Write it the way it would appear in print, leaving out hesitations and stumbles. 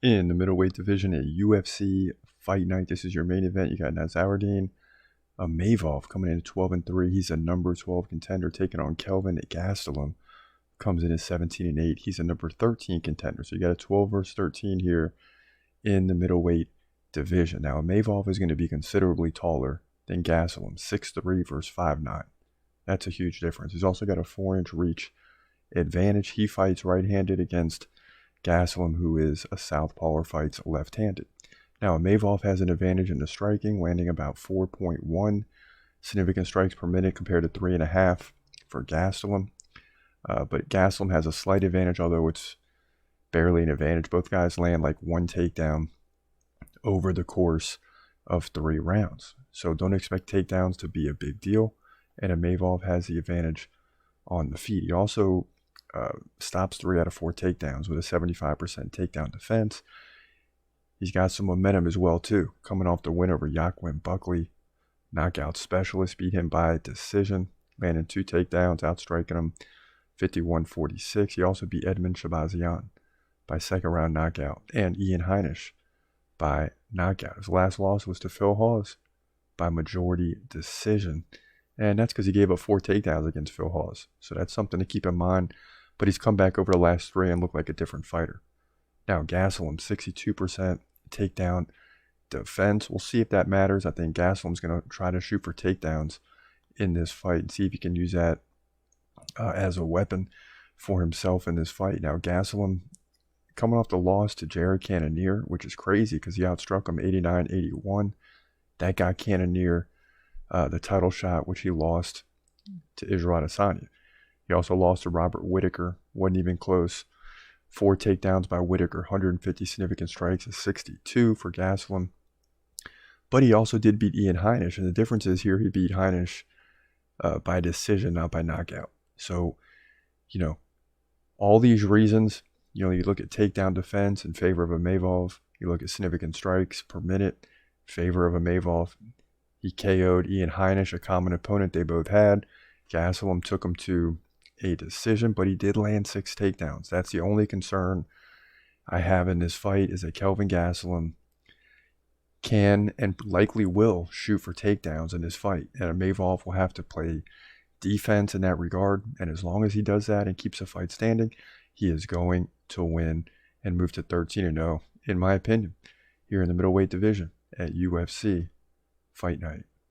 In the middleweight division at UFC Fight Night, this is your main event. You got Nassourdine Imavov coming in at 12-3. He's a number 12 contender, taking on Kelvin Gastelum. Comes in at 17-8. He's a number 13 contender. So you got a 12 versus 13 here in the middleweight division. Now, Imavov is going to be considerably taller than Gastelum, 6'3 versus 5'9. That's a huge difference. He's also got a 4-inch reach advantage. He fights right-handed against Gastelum, who is a southpaw or fights left-handed. Now, Imavov has an advantage in the striking, landing about 4.1 significant strikes per minute compared to 3.5 for Gastelum. But Gastelum has a slight advantage, although it's barely an advantage. Both guys land like one takedown over the course of 3 rounds. So don't expect takedowns to be a big deal. And Imavov has the advantage on the feet. He also stops 3 out of 4 takedowns with a 75% takedown defense. He's got some momentum as well, too. Coming off the win over Joaquin Buckley, knockout specialist, beat him by decision, landing 2 takedowns, outstriking him 51-46. He also beat Edmund Shabazian by second-round knockout, and Ian Heinisch by knockout. His last loss was to Phil Hawes by majority decision, and that's because he gave up 4 takedowns against Phil Hawes. So that's something to keep in mind. But he's come back over the last 3 and looked like a different fighter. Now, Gastelum, 62% takedown defense. We'll see if that matters. I think Gastelum's going to try to shoot for takedowns in this fight and see if he can use that as a weapon for himself in this fight. Now, Gastelum coming off the loss to Jared Cannonier, which is crazy because he outstruck him 89-81. That got Cannonier the title shot, which he lost to Israel Adesanya. He also lost to Robert Whittaker. Wasn't even close. 4 takedowns by Whittaker, 150 significant strikes, a 62 for Gastelum. But he also did beat Ian Heinisch, and the difference is here he beat Heinisch by decision, not by knockout. So, all these reasons, you look at takedown defense in favor of Imavov. You look at significant strikes per minute in favor of Imavov. He KO'd Ian Heinisch, a common opponent they both had. Gastelum took him to a decision, but he did land 6 takedowns. That's the only concern I have in this fight, is that Kelvin Gastelum can and likely will shoot for takedowns in this fight, and Imavov will have to play defense in that regard. And as long as he does that and keeps the fight standing, he is going to win and move to 13-0, in my opinion, here in the middleweight division at UFC Fight Night.